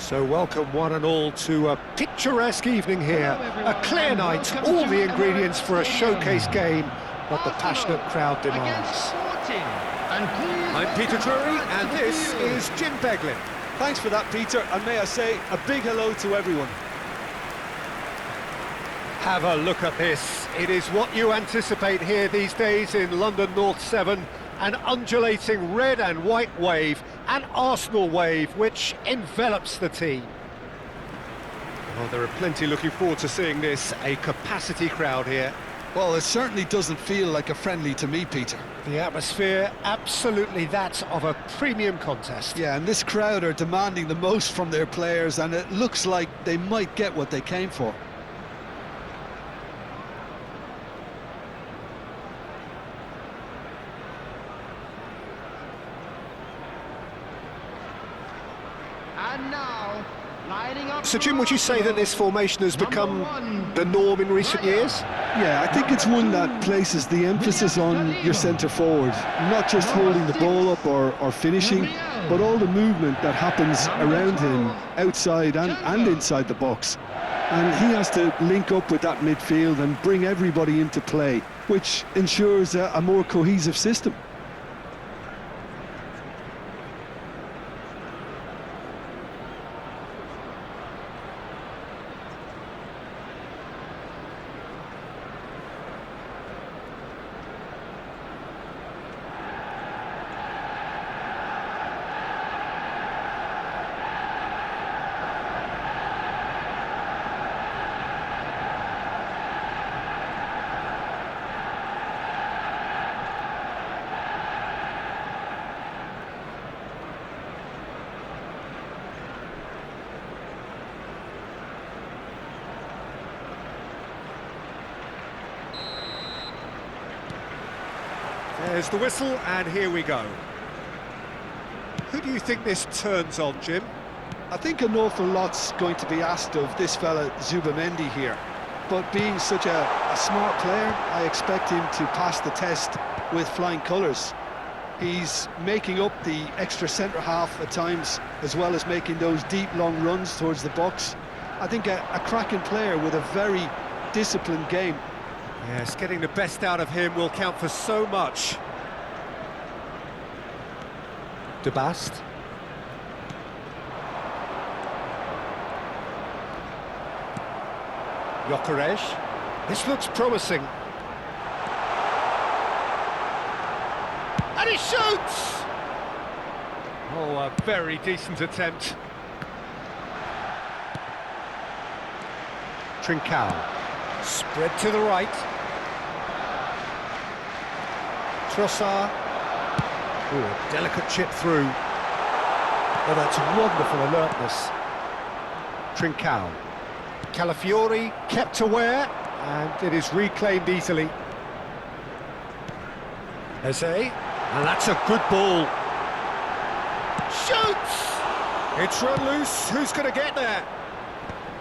So welcome one and all to a picturesque evening here, a clear night, all the ingredients for a showcase game that the passionate crowd demands. I'm Peter Drury and this is Jim Beglin. Thanks for that, Peter, and may I say a big hello to everyone. Have a look at this. It is what you anticipate here these days in London North 7, an undulating red and white wave, an Arsenal wave which envelops the team. Well, there are plenty looking forward to seeing this, a capacity crowd here. Well, it certainly doesn't feel like a friendly to me, Peter. The atmosphere, absolutely that of a premium contest. Yeah, and this crowd are demanding the most from their players, and it looks like they might get what they came for. And now, lining up. So, Jim, would you say that this formation has become the norm in recent years? Yeah, I think it's one that places the emphasis on your centre forward, not just holding the ball up or finishing, but all the movement that happens around him, outside and inside the box. And he has to link up with that midfield and bring everybody into play, which ensures a more cohesive system. There's the whistle, and here we go. Who do you think this turns on, Jim? I think an awful lot's going to be asked of this fella Zubamendi here, but being such a smart player, I expect him to pass the test with flying colours. He's making up the extra centre-half at times, as well as making those deep, long runs towards the box. I think a cracking player with a very disciplined game. Yes, getting the best out of him will count for so much. De Bast. Gyökeres. This looks promising. And he shoots! Oh, a very decent attempt. Trincao. Spread to the right. Trossard. Ooh, a delicate chip through. Oh, that's wonderful alertness. Trincao. Calafiori kept aware, and it is reclaimed easily. Eze, and that's a good ball. Shoots! It's run loose, who's going to get there?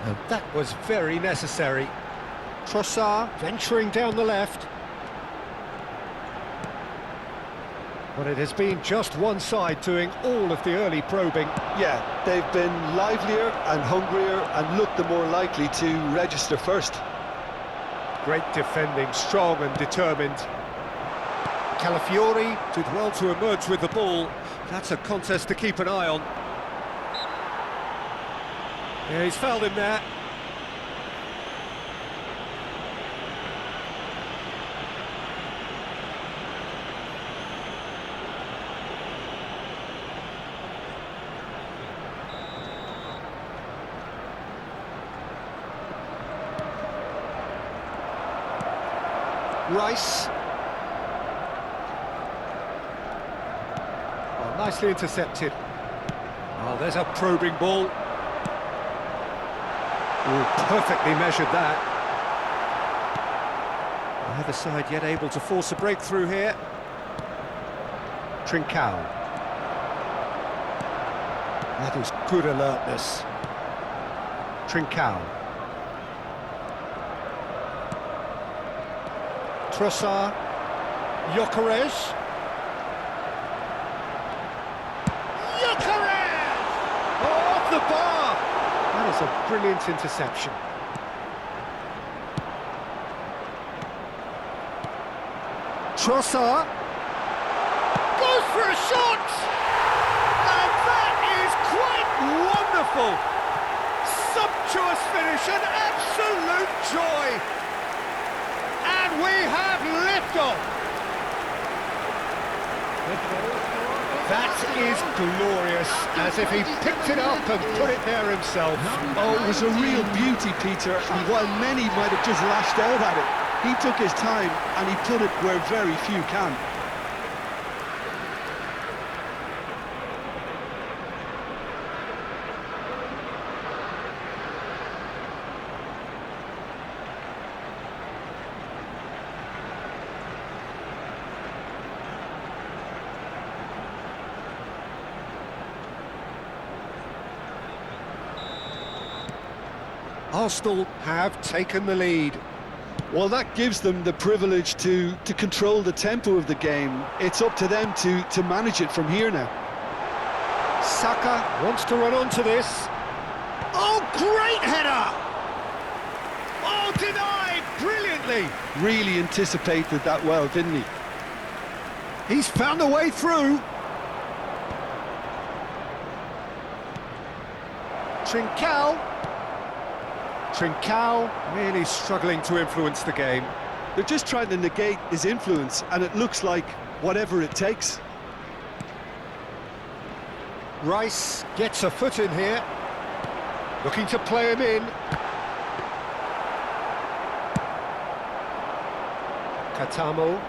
And that was very necessary. Trossard venturing down the left. But it has been just one side doing all of the early probing. Yeah, they've been livelier and hungrier and looked the more likely to register first. Great defending, strong and determined. Calafiori did well to emerge with the ball. That's a contest to keep an eye on. Yeah, he's fouled him there. Rice. Oh, nicely intercepted. Oh, there's a probing ball. Oh, perfectly measured that. Either side yet able to force a breakthrough here. Trincao. That is good alertness. Trincao. Trossard. Gyökeres. Gyökeres! Oh, off the bar! That is a brilliant interception. Trossard goes for a shot! And that is quite wonderful! Sumptuous finish, an absolute joy! And we have liftoff! That is glorious, as if he picked it up and put it there himself. Oh, it was a real beauty, Peter, and while many might have just lashed out at it, he took his time and he put it where very few can. Arsenal have taken the lead. Well, that gives them the privilege to control the tempo of the game. It's up to them to manage it from here now. Saka wants to run onto this. Oh, great header! Oh, denied brilliantly. Really anticipated that well, didn't he? He's found a way through. Trincao really struggling to influence the game. They're just trying to negate his influence, and it looks like whatever it takes. Rice gets a foot in here, looking to play him in. Katamo.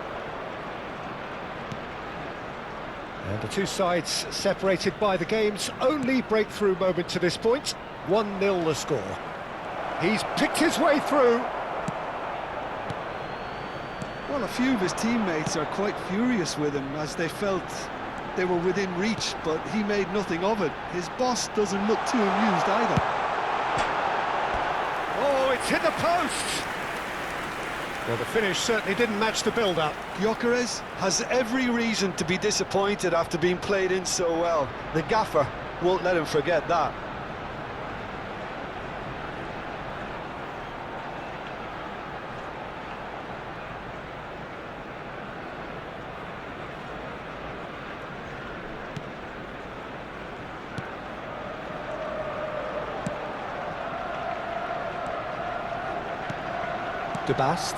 And the two sides separated by the game's only breakthrough moment to this point. 1-0 the score. He's picked his way through. Well, a few of his teammates are quite furious with him as they felt they were within reach, but he made nothing of it. His boss doesn't look too amused either. Oh, it's hit the post! Well, the finish certainly didn't match the build-up. Gyökeres has every reason to be disappointed after being played in so well. The gaffer won't let him forget that. De Bast.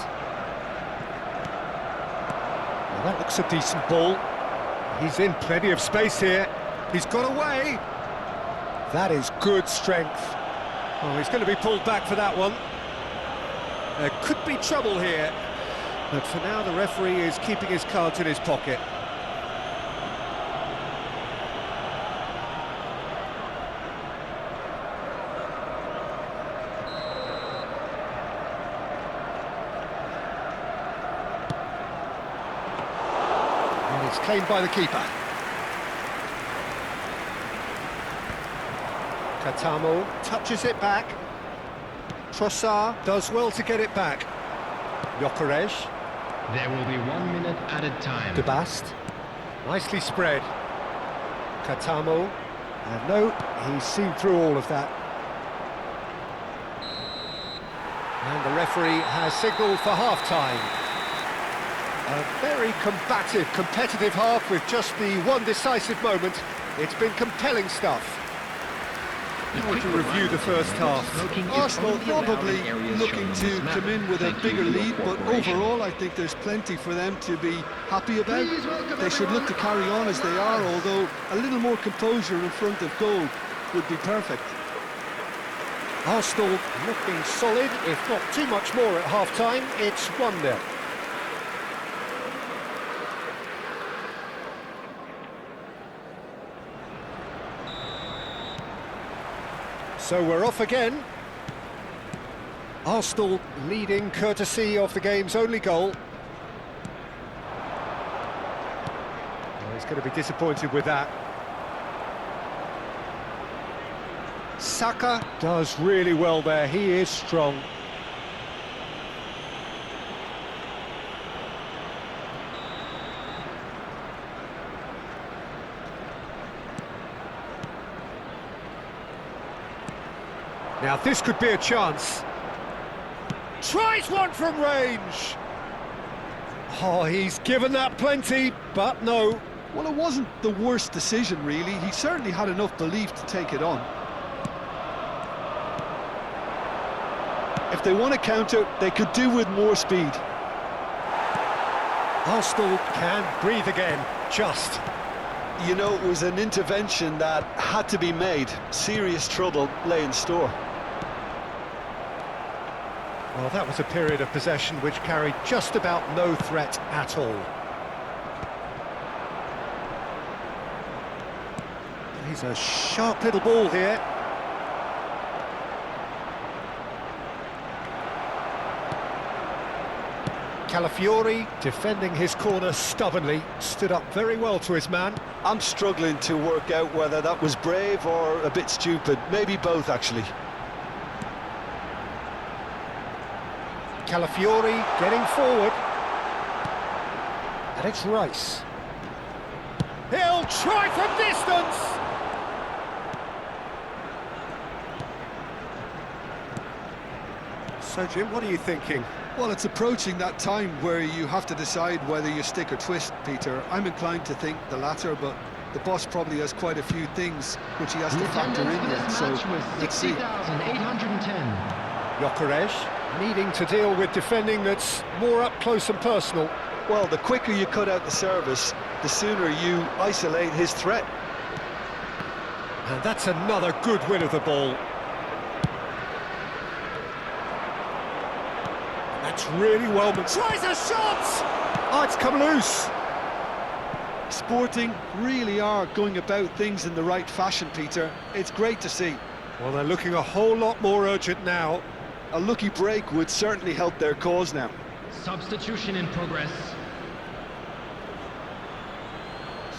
Well, that looks a decent ball. He's in plenty of space here. He's got away. That is good strength. Oh, he's going to be pulled back for that one. There could be trouble here. But for now, the referee is keeping his cards in his pocket. It's claimed by the keeper. Katamo touches it back. Trossard does well to get it back. Gyökeres. There will be 1 minute added time. De Bast. Nicely spread. Katamo. And no, he's seen through all of that. And the referee has signalled for half-time. A very combative, competitive half with just the one decisive moment. It's been compelling stuff. How would you review the first half? Arsenal probably looking to come in with a bigger lead, but overall I think there's plenty for them to be happy about. They should look to carry on as they are, although a little more composure in front of goal would be perfect. Arsenal looking solid, if not too much more at half-time. It's 1-0. So we're off again. Arsenal leading courtesy of the game's only goal. Well, he's going to be disappointed with that. Saka does really well there. He is strong. Now this could be a chance. Tries one from range. Oh, he's given that plenty, but no. Well, it wasn't the worst decision, really. He certainly had enough belief to take it on. If they want to counter, they could do with more speed. Arsenal can breathe again, just. You know, it was an intervention that had to be made. Serious trouble lay in store. Well, that was a period of possession which carried just about no threat at all. He's a sharp little ball here. Calafiori, defending his corner stubbornly, stood up very well to his man. I'm struggling to work out whether that was brave or a bit stupid. Maybe both, actually. Calafiori getting forward. And it's Rice. He'll try from distance! So, Jim, what are you thinking? Well, it's approaching that time where you have to decide whether you stick or twist, Peter. I'm inclined to think the latter, but the boss probably has quite a few things which he has to factor in yet, so let's see. 60,810. Gyökeres needing to deal with defending that's more up close and personal. Well, the quicker you cut out the service, the sooner you isolate his threat. And that's another good win of the ball. That's really well... Tries a shot! Oh, it's come loose. Sporting really are going about things in the right fashion, Peter. It's great to see. Well, they're looking a whole lot more urgent now. A lucky break would certainly help their cause now. Substitution in progress.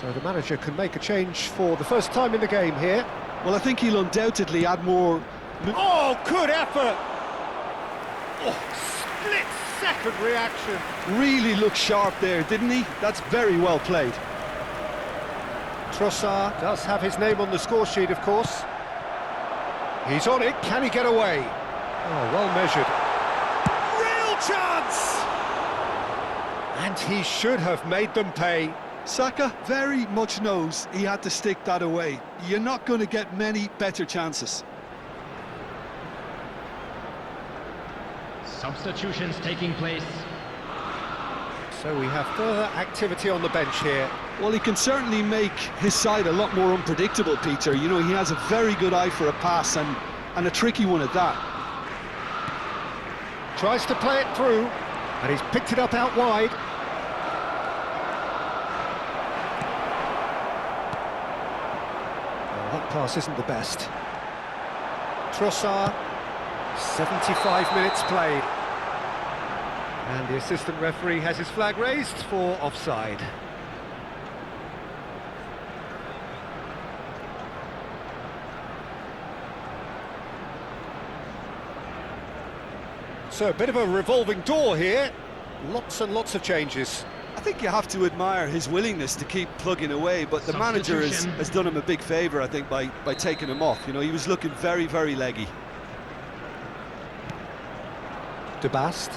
So the manager can make a change for the first time in the game here. Well, I think he'll undoubtedly add more... Oh, good effort! Oh, split-second reaction. Really looked sharp there, didn't he? That's very well played. Trossard does have his name on the score sheet, of course. He's on it, can he get away? Oh, well measured. Real chance! And he should have made them pay. Saka very much knows he had to stick that away. You're not going to get many better chances. Substitutions taking place. So we have further activity on the bench here. Well, he can certainly make his side a lot more unpredictable, Peter. You know, he has a very good eye for a pass and a tricky one at that. Tries to play it through, and he's picked it up out wide. Well, that pass isn't the best. Trossard, 75 minutes played. And the assistant referee has his flag raised for offside. So a bit of a revolving door here. Lots and lots of changes. I think you have to admire his willingness to keep plugging away, but the manager has done him a big favour, I think, by taking him off. You know, he was looking very, very leggy. De Bast.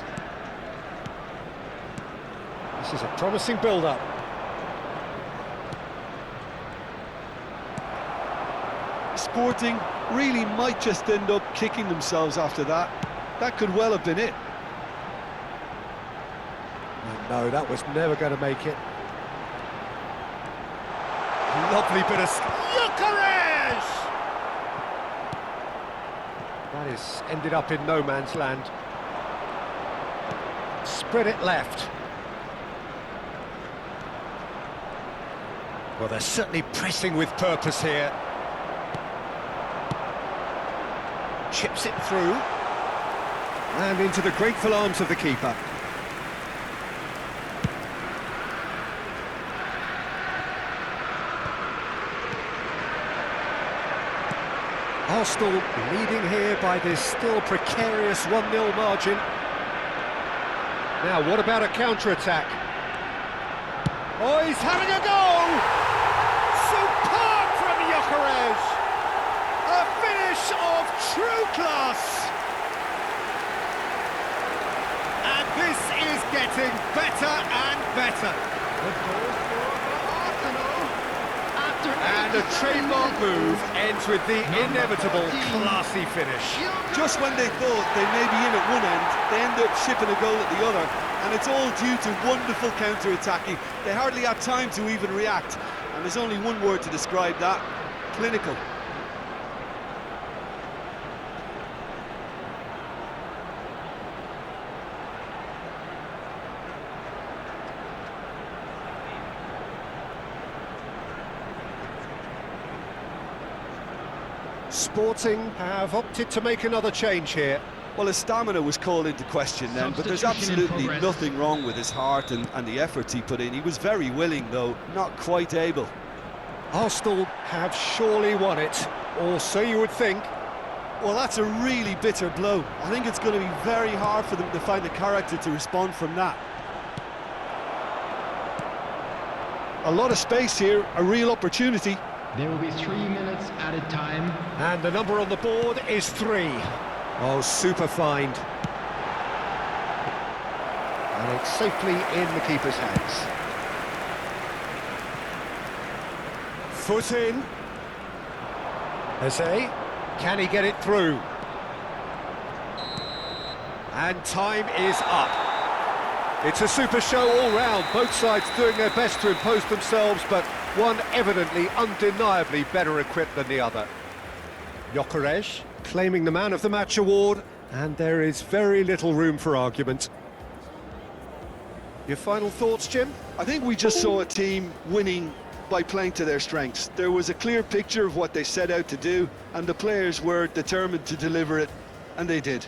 This is a promising build-up. Sporting really might just end up kicking themselves after that. That could well have been it. No, that was never going to make it. Lovely bit of... Gyökeres! That is ended up in no man's land. Spread it left. Well, they're certainly pressing with purpose here. Chips it through. And into the grateful arms of the keeper. Arsenal leading here by this still precarious 1-0 margin. Now, what about a counter-attack? Oh, he's having a go! Superb from Gyökeres! A finish of true Class! And this is getting better and better. The goal scorer for Arsenal. After And a 87 trademark minutes. move ends with the Number inevitable 14. classy finish. Just when they thought they may be in at one end, they end up shipping a goal at the other, and it's all due to wonderful counter-attacking. They hardly had time to even react, and there's only one word to describe that: clinical. Sporting have opted to make another change here. Well, his stamina was called into question then, but there's Substitution in absolutely progress. nothing wrong with his heart and the efforts he put in. He was very willing, though, not quite able. Arsenal have surely won it, or so you would think. Well, that's a really bitter blow. I think it's going to be very hard for them to find the character to respond from that. A lot of space here, a real opportunity. There will be 3 minutes added time. And the number on the board is 3. Oh, super find. And it's safely in the keeper's hands. Foot in. Eze, can he get it through? And time is up. It's a super show all round, both sides doing their best to impose themselves, but one evidently, undeniably better equipped than the other. Gyökeres claiming the Man of the Match award, and there is very little room for argument. Your final thoughts, Jim? I think we just saw a team winning by playing to their strengths. There was a clear picture of what they set out to do, and the players were determined to deliver it, and they did.